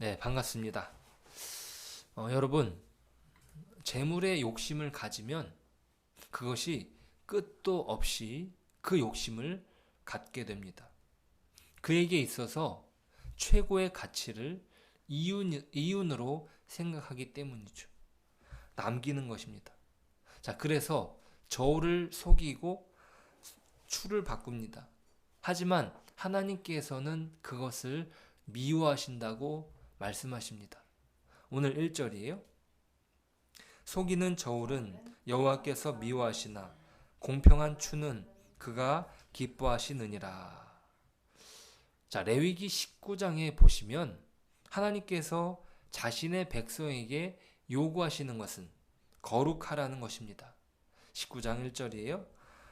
네, 반갑습니다. 여러분, 재물의 욕심을 가지면 그것이 끝도 없이 그 욕심을 갖게 됩니다. 그에게 있어서 최고의 가치를 이윤으로 생각하기 때문이죠. 남기는 것입니다. 자, 그래서 저울을 속이고 추를 바꿉니다. 하지만 하나님께서는 그것을 미워하신다고 말씀하십니다. 오늘 1절이에요. 속이는 저울은 여호와께서 미워하시나 공평한 추는 그가 기뻐하시느니라. 자, 레위기 19장에 보시면 하나님께서 자신의 백성에게 요구하시는 것은 거룩하라는 것입니다. 19장 1절이에요.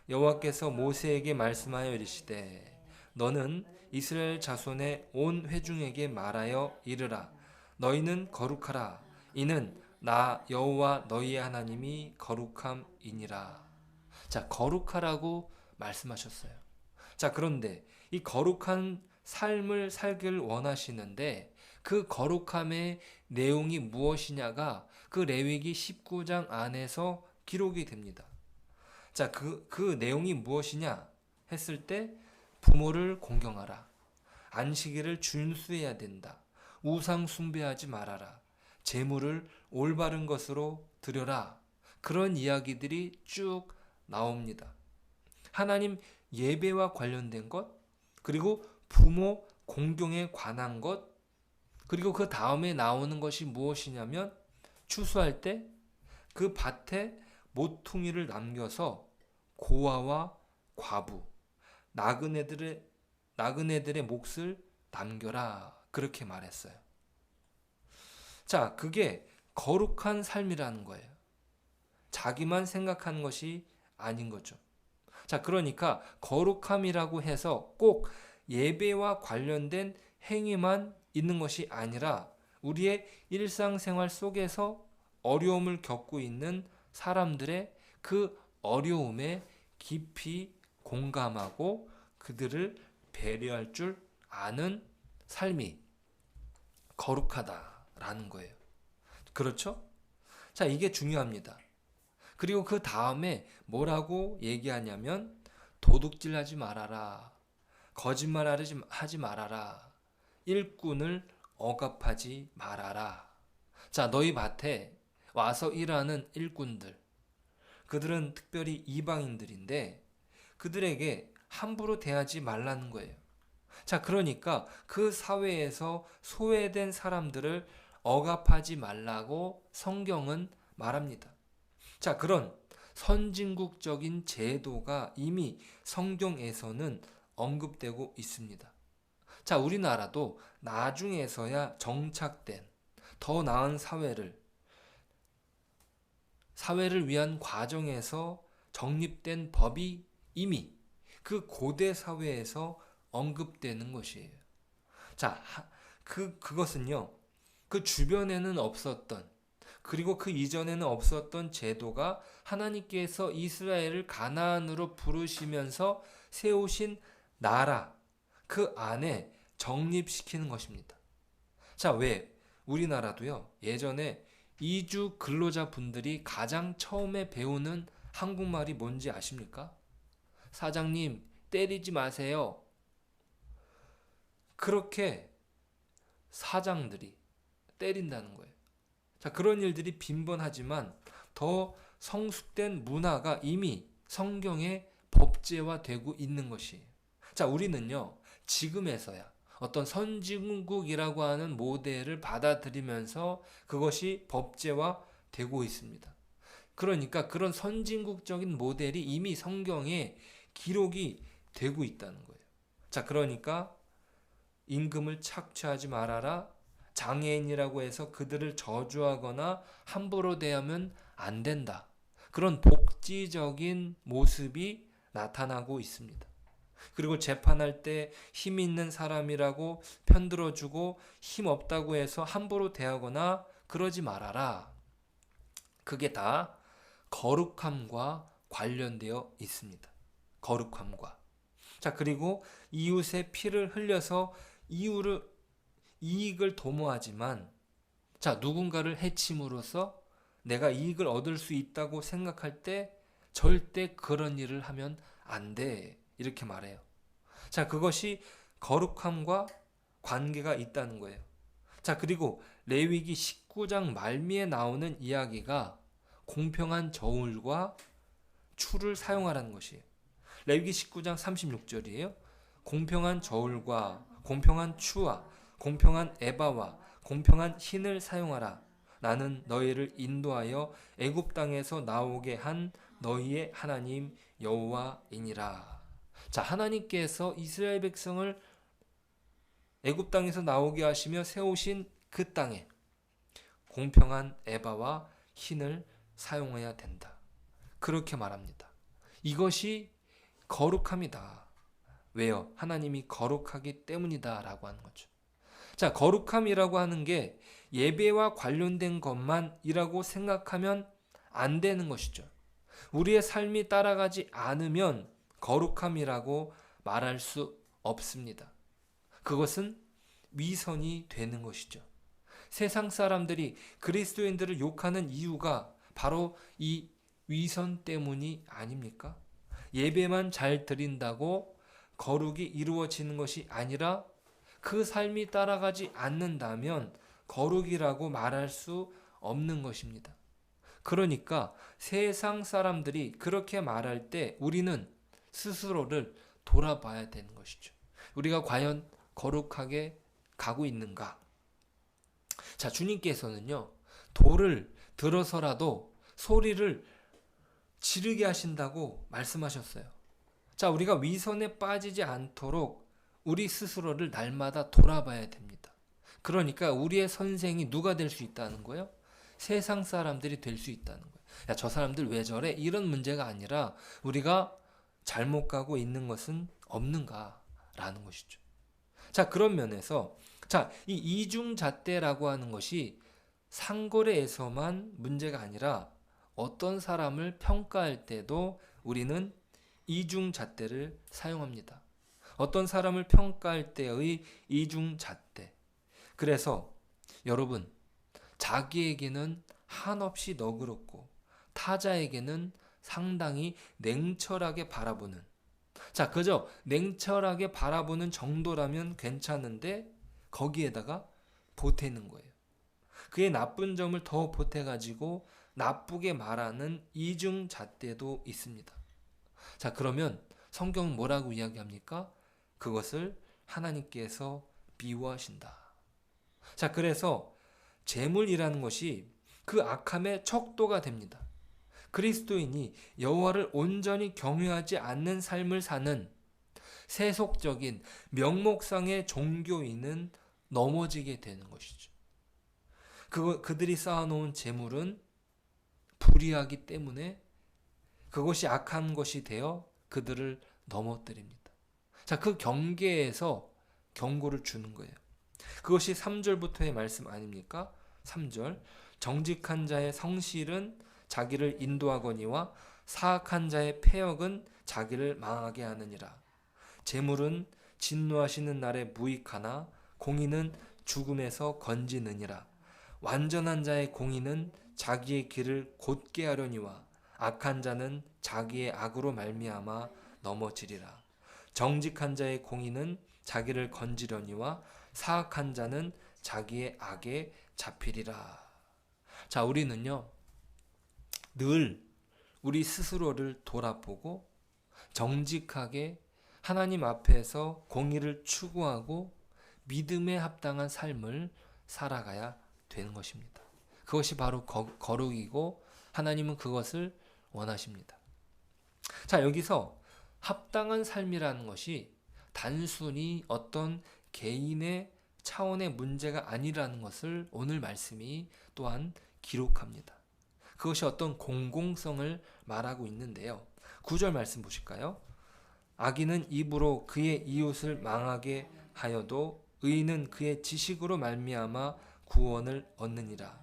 여호와께서 모세에게 말씀하여 이르시되 너는 이스라엘 자손의 온 회중에게 말하여 이르라. 너희는 거룩하라. 이는 나 여호와 너희의 하나님이 거룩함이니라. 자, 거룩하라고 말씀하셨어요. 자, 그런데 이 거룩한 삶을 살길 원하시는데 그 거룩함의 내용이 무엇이냐가 그 레위기 19장 안에서 기록이 됩니다. 자, 그 내용이 무엇이냐 했을 때 부모를 공경하라. 안식일을 준수해야 된다. 우상 숭배하지 말아라. 재물을 올바른 것으로 드려라. 그런 이야기들이 쭉 나옵니다. 하나님 예배와 관련된 것, 그리고 부모 공경에 관한 것, 그리고 그 다음에 나오는 것이 무엇이냐면 추수할 때 그 밭에 모퉁이를 남겨서 고아와 과부, 나그네들의 몫을 남겨라. 그렇게 말했어요. 자, 그게 거룩한 삶이라는 거예요. 자기만 생각하는 것이 아닌 거죠. 자, 그러니까 거룩함이라고 해서 꼭 예배와 관련된 행위만 있는 것이 아니라 우리의 일상생활 속에서 어려움을 겪고 있는 사람들의 그 어려움에 깊이 공감하고 그들을 배려할 줄 아는 삶이 거룩하다라는 거예요. 그렇죠? 자, 이게 중요합니다. 그리고 그 다음에 뭐라고 얘기하냐면 도둑질 하지 말아라. 거짓말 하지 말아라. 일꾼을 억압하지 말아라. 자, 너희 밭에 와서 일하는 일꾼들. 그들은 특별히 이방인들인데 그들에게 함부로 대하지 말라는 거예요. 자, 그러니까 그 사회에서 소외된 사람들을 억압하지 말라고 성경은 말합니다. 자, 그런 선진국적인 제도가 이미 성경에서는 언급되고 있습니다. 자, 우리나라도 나중에서야 정착된 더 나은 사회를 위한 과정에서 정립된 법이 이미 그 고대 사회에서 언급되는 것이에요. 자, 그것은요, 그 주변에는 없었던, 그리고 그 이전에는 없었던 제도가 하나님께서 이스라엘을 가나안으로 부르시면서 세우신 나라, 그 안에 정립시키는 것입니다. 자, 왜? 우리나라도요, 예전에 이주 근로자 분들이 가장 처음에 배우는 한국말이 뭔지 아십니까? 사장님, 때리지 마세요. 그렇게 사장들이 때린다는 거예요. 자, 그런 일들이 빈번하지만 더 성숙된 문화가 이미 성경에 법제화되고 있는 것이에요. 자, 우리는요, 지금에서야 어떤 선진국이라고 하는 모델을 받아들이면서 그것이 법제화되고 있습니다. 그러니까 그런 선진국적인 모델이 이미 성경에 기록이 되고 있다는 거예요. 자, 그러니까 임금을 착취하지 말아라. 장애인이라고 해서 그들을 저주하거나 함부로 대하면 안 된다. 그런 복지적인 모습이 나타나고 있습니다. 그리고 재판할 때 힘 있는 사람이라고 편들어주고 힘 없다고 해서 함부로 대하거나 그러지 말아라. 그게 다 거룩함과 관련되어 있습니다. 거룩함과. 자, 그리고 이웃의 피를 흘려서 이익을 도모하지만 자, 누군가를 해침으로써 내가 이익을 얻을 수 있다고 생각할 때 절대 그런 일을 하면 안 돼. 이렇게 말해요. 자, 그것이 거룩함과 관계가 있다는 거예요. 자, 그리고 레위기 19장 말미에 나오는 이야기가 공평한 저울과 추를 사용하라는 것이에요. 레위기 19장 36절이에요. 공평한 저울과 공평한 추와 공평한 에바와 공평한 흰을 사용하라. 나는 너희를 인도하여 애굽 땅에서 나오게 한 너희의 하나님 여호와이니라. 자, 하나님께서 이스라엘 백성을 애굽 땅에서 나오게 하시며 세우신 그 땅에 공평한 에바와 흰을 사용해야 된다. 그렇게 말합니다. 이것이 거룩함이다. 왜요? 하나님이 거룩하기 때문이다 라고 하는 거죠. 자, 거룩함이라고 하는 게 예배와 관련된 것만이라고 생각하면 안 되는 것이죠. 우리의 삶이 따라가지 않으면 거룩함이라고 말할 수 없습니다. 그것은 위선이 되는 것이죠. 세상 사람들이 그리스도인들을 욕하는 이유가 바로 이 위선 때문이 아닙니까? 예배만 잘 드린다고 거룩이 이루어지는 것이 아니라 그 삶이 따라가지 않는다면 거룩이라고 말할 수 없는 것입니다. 그러니까 세상 사람들이 그렇게 말할 때 우리는 스스로를 돌아봐야 되는 것이죠. 우리가 과연 거룩하게 가고 있는가? 자, 주님께서는요, 돌을 들어서라도 소리를 지르게 하신다고 말씀하셨어요. 자, 우리가 위선에 빠지지 않도록 우리 스스로를 날마다 돌아봐야 됩니다. 그러니까 우리의 선생이 누가 될 수 있다는 거예요? 세상 사람들이 될 수 있다는 거예요. 야, 저 사람들 왜 저래? 이런 문제가 아니라 우리가 잘못 가고 있는 것은 없는가라는 것이죠. 자, 그런 면에서 자, 이 이중잣대라고 하는 것이 상거래에서만 문제가 아니라 어떤 사람을 평가할 때도 우리는 이중잣대를 사용합니다. 어떤 사람을 평가할 때의 이중잣대. 그래서 여러분, 자기에게는 한없이 너그럽고 타자에게는 상당히 냉철하게 바라보는, 자, 그저 냉철하게 바라보는 정도라면 괜찮은데 거기에다가 보태는 거예요. 그의 나쁜 점을 더 보태가지고 나쁘게 말하는 이중잣대도 있습니다. 자, 그러면 성경은 뭐라고 이야기합니까? 그것을 하나님께서 미워하신다. 자, 그래서 재물이라는 것이 그 악함의 척도가 됩니다. 그리스도인이 여호와를 온전히 경외하지 않는 삶을 사는 세속적인 명목상의 종교인은 넘어지게 되는 것이죠. 그들이 쌓아놓은 재물은 불의하기 때문에 그것이 악한 것이 되어 그들을 넘어뜨립니다. 자, 그 경계에서 경고를 주는 거예요. 그것이 3절부터의 말씀 아닙니까? 3절. 정직한 자의 성실은 자기를 인도하거니와 사악한 자의 패역은 자기를 망하게 하느니라. 재물은 진노하시는 날에 무익하나 공의는 죽음에서 건지느니라. 완전한 자의 공의는 자기의 길을 곧게 하려니와 악한 자는 자기의 악으로 말미암아 넘어지리라. 정직한 자의 공의는 자기를 건지려니와 사악한 자는 자기의 악에 잡히리라. 자, 우리는요, 늘 우리 스스로를 돌아보고 정직하게 하나님 앞에서 공의를 추구하고 믿음에 합당한 삶을 살아가야 되는 것입니다. 그것이 바로 거룩이고 하나님은 그것을 원하십니다. 자, 여기서 합당한 삶이라는 것이 단순히 어떤 개인의 차원의 문제가 아니라는 것을 오늘 말씀이 또한 기록합니다. 그것이 어떤 공공성을 말하고 있는데요. 9절 말씀 보실까요? 악인은 입으로 그의 이웃을 망하게 하여도 의인은 그의 지식으로 말미암아 구원을 얻느니라.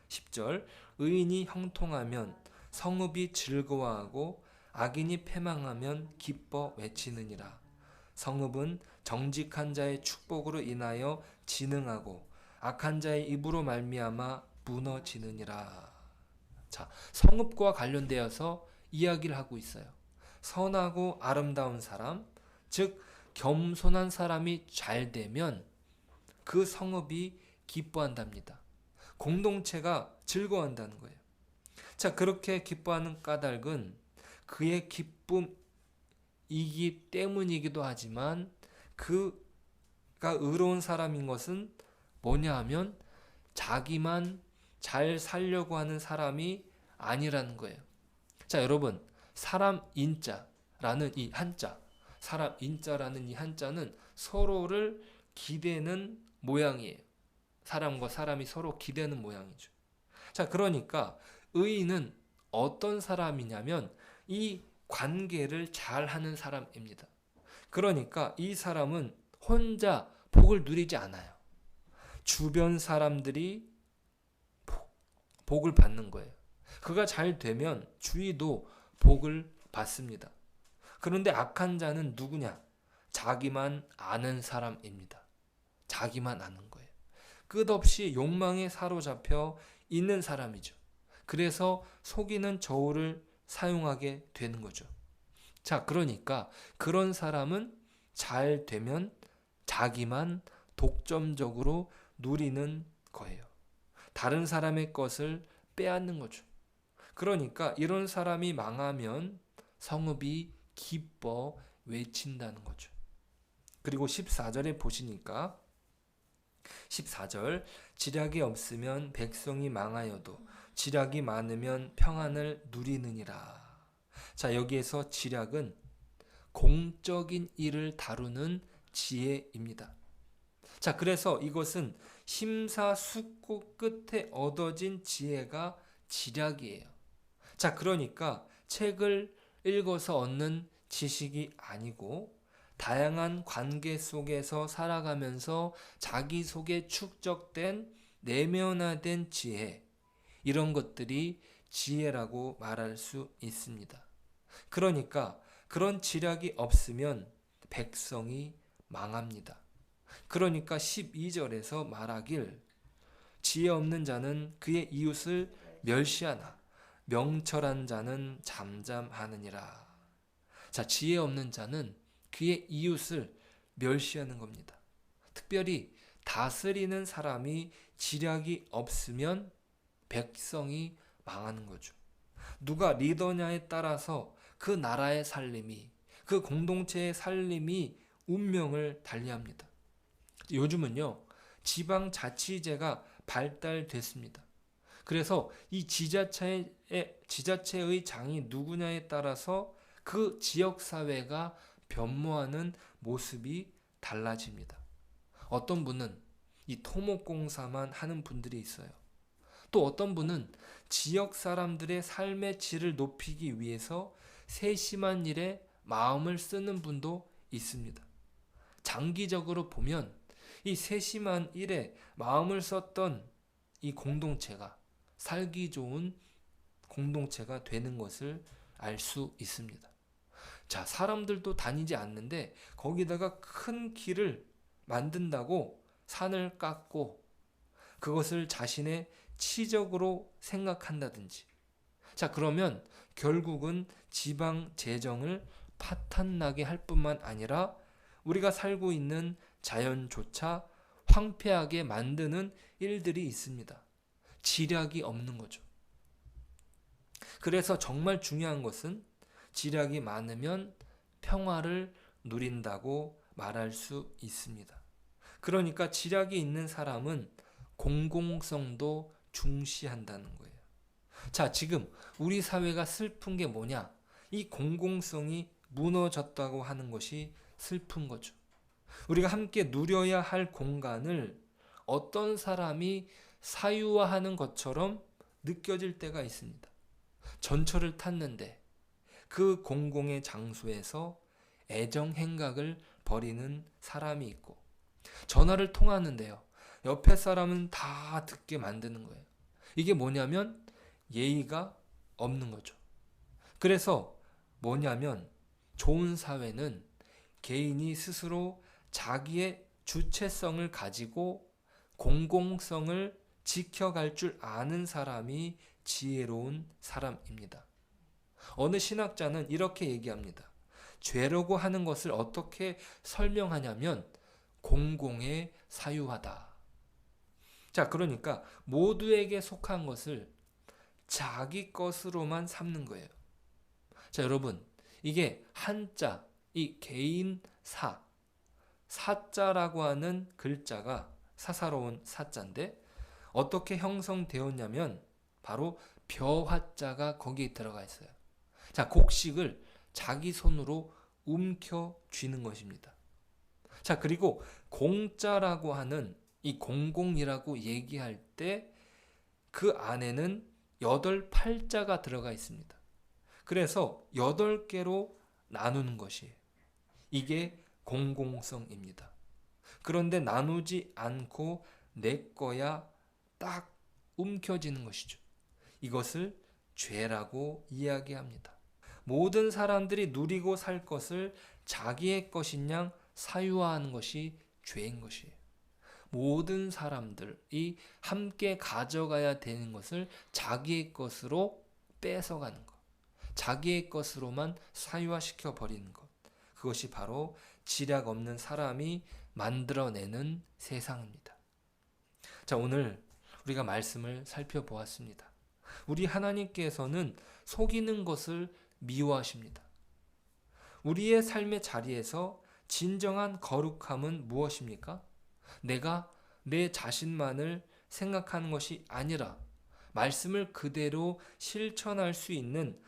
10절. 의인이 형통하면 성읍이 즐거워하고 악인이 패망하면 기뻐 외치느니라. 성읍은 정직한 자의 축복으로 인하여 진흥하고 악한 자의 입으로 말미암아 무너지느니라. 자, 성읍과 관련되어서 이야기를 하고 있어요. 선하고 아름다운 사람, 즉 겸손한 사람이 잘 되면 그 성읍이 기뻐한답니다. 공동체가 즐거워한다는 거예요. 자, 그렇게 기뻐하는 까닭은 그의 기쁨이기 때문이기도 하지만 그가 의로운 사람인 것은 뭐냐 하면 자기만 잘 살려고 하는 사람이 아니라는 거예요. 자, 여러분, 사람 인자라는 이 한자, 사람 인자라는 이 한자는 서로를 기대는 모양이에요. 사람과 사람이 서로 기대는 모양이죠. 자, 그러니까 의인은 어떤 사람이냐면 이 관계를 잘 하는 사람입니다. 그러니까 이 사람은 혼자 복을 누리지 않아요. 주변 사람들이 복을 받는 거예요. 그가 잘 되면 주위도 복을 받습니다. 그런데 악한 자는 누구냐? 자기만 아는 사람입니다. 자기만 아는 거예요. 끝없이 욕망에 사로잡혀 있는 사람이죠. 그래서 속이는 저울을 사용하게 되는 거죠. 자, 그러니까 그런 사람은 잘 되면 자기만 독점적으로 누리는 거예요. 다른 사람의 것을 빼앗는 거죠. 그러니까 이런 사람이 망하면 성읍이 기뻐 외친다는 거죠. 그리고 14절에 보시니까 14절 지략이 없으면 백성이 망하여도 지략이 많으면 평안을 누리느니라. 자, 여기에서 지략은 공적인 일을 다루는 지혜입니다. 자, 그래서 이것은 심사숙고 끝에 얻어진 지혜가 지략이에요. 자, 그러니까 책을 읽어서 얻는 지식이 아니고 다양한 관계 속에서 살아가면서 자기 속에 축적된 내면화된 지혜, 이런 것들이 지혜라고 말할 수 있습니다. 그러니까 그런 지략이 없으면 백성이 망합니다. 그러니까 12절에서 말하길 지혜 없는 자는 그의 이웃을 멸시하나 명철한 자는 잠잠하느니라. 자, 지혜 없는 자는 그의 이웃을 멸시하는 겁니다. 특별히 다스리는 사람이 지략이 없으면 백성이 망하는 거죠. 누가 리더냐에 따라서 그 나라의 살림이, 그 공동체의 살림이 운명을 달리합니다. 요즘은요, 지방자치제가 발달됐습니다. 그래서 이 지자체의 장이 누구냐에 따라서 그 지역사회가 변모하는 모습이 달라집니다. 어떤 분은 이 토목공사만 하는 분들이 있어요. 또 어떤 분은 지역 사람들의 삶의 질을 높이기 위해서 세심한 일에 마음을 쓰는 분도 있습니다. 장기적으로 보면 이 세심한 일에 마음을 썼던 이 공동체가 살기 좋은 공동체가 되는 것을 알 수 있습니다. 자, 사람들도 다니지 않는데 거기다가 큰 길을 만든다고 산을 깎고 그것을 자신의 치적으로 생각한다든지, 자, 그러면 결국은 지방 재정을 파탄나게 할 뿐만 아니라 우리가 살고 있는 자연조차 황폐하게 만드는 일들이 있습니다. 지략이 없는 거죠. 그래서 정말 중요한 것은 지략이 많으면 평화를 누린다고 말할 수 있습니다. 그러니까 지략이 있는 사람은 공공성도 중시한다는 거예요. 자, 지금 우리 사회가 슬픈 게 뭐냐? 이 공공성이 무너졌다고 하는 것이 슬픈 거죠. 우리가 함께 누려야 할 공간을 어떤 사람이 사유화하는 것처럼 느껴질 때가 있습니다. 전철을 탔는데 그 공공의 장소에서 애정 행각을 벌이는 사람이 있고, 전화를 통하는데요, 옆에 사람은 다 듣게 만드는 거예요. 이게 뭐냐면 예의가 없는 거죠. 그래서 뭐냐면 좋은 사회는 개인이 스스로 자기의 주체성을 가지고 공공성을 지켜갈 줄 아는 사람이 지혜로운 사람입니다. 어느 신학자는 이렇게 얘기합니다. 죄라고 하는 것을 어떻게 설명하냐면 공공에 사유하다. 자, 그러니까 모두에게 속한 것을 자기 것으로만 삼는 거예요. 자, 여러분, 이게 한자, 이 개인 사자라고 하는 글자가 사사로운 사자인데 어떻게 형성되었냐면 바로 벼화자가 거기에 들어가 있어요. 자, 곡식을 자기 손으로 움켜 쥐는 것입니다. 자, 그리고 공자라고 하는 이 공공이라고 얘기할 때 그 안에는 8팔자가 들어가 있습니다. 그래서 8개로 나누는 것이에요. 이게 공공성입니다. 그런데 나누지 않고 내 거야 딱 움켜쥐는 것이죠. 이것을 죄라고 이야기합니다. 모든 사람들이 누리고 살 것을 자기의 것인 양 사유화하는 것이 죄인 것이에요. 모든 사람들이 함께 가져가야 되는 것을 자기의 것으로 뺏어가는 것, 자기의 것으로만 사유화시켜 버리는 것, 그것이 바로 지략 없는 사람이 만들어내는 세상입니다. 자, 오늘 우리가 말씀을 살펴보았습니다. 우리 하나님께서는 속이는 것을 미워하십니다. 우리의 삶의 자리에서 진정한 거룩함은 무엇입니까? 내가 내 자신만을 생각하는 것이 아니라 말씀을 그대로 실천할 수 있는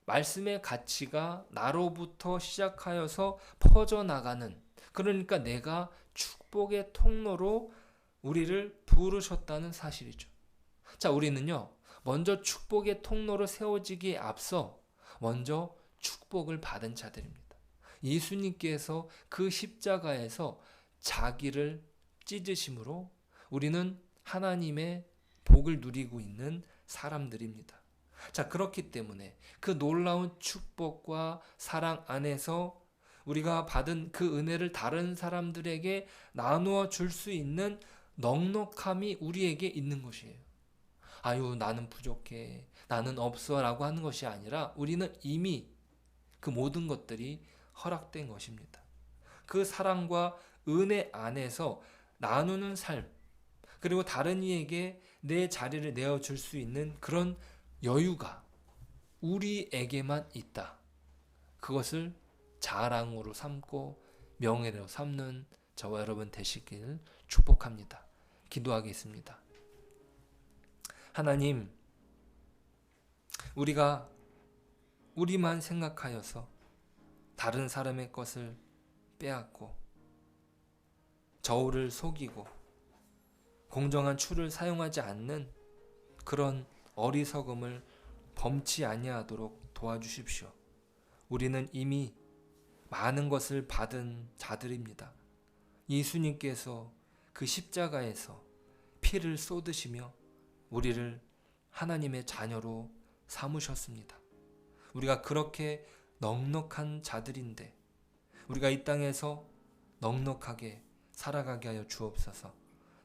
말씀의 가치가 나로부터 시작하여서 퍼져나가는, 그러니까 내가 축복의 통로로 우리를 부르셨다는 사실이죠. 자, 우리는요, 먼저 축복의 통로로 세워지기에 앞서 먼저 축복을 받은 자들입니다. 예수님께서 그 십자가에서 자기를 찢으심으로 우리는 하나님의 복을 누리고 있는 사람들입니다. 자, 그렇기 때문에 그 놀라운 축복과 사랑 안에서 우리가 받은 그 은혜를 다른 사람들에게 나누어 줄 수 있는 넉넉함이 우리에게 있는 것이에요. 아유, 나는 부족해, 나는 없어 라고 하는 것이 아니라 우리는 이미 그 모든 것들이 허락된 것입니다. 그 사랑과 은혜 안에서 나누는 삶, 그리고 다른 이에게 내 자리를 내어줄 수 있는 그런 여유가 우리에게만 있다. 그것을 자랑으로 삼고 명예로 삼는 저와 여러분 되시길 축복합니다. 기도하겠습니다. 하나님, 우리가 우리만 생각하여서 다른 사람의 것을 빼앗고 저울을 속이고 공정한 추를 사용하지 않는 그런 어리석음을 범치 아니하도록 도와주십시오. 우리는 이미 많은 것을 받은 자들입니다. 예수님께서 그 십자가에서 피를 쏟으시며 우리를 하나님의 자녀로 삼으셨습니다. 우리가 그렇게 넉넉한 자들인데 우리가 이 땅에서 넉넉하게 살아가게 하여 주옵소서.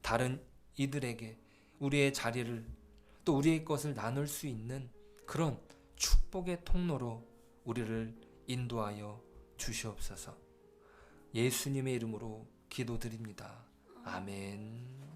다른 이들에게 우리의 자리를 또 우리의 것을 나눌 수 있는 그런 축복의 통로로 우리를 인도하여 주시옵소서. 예수님의 이름으로 기도드립니다. 아멘.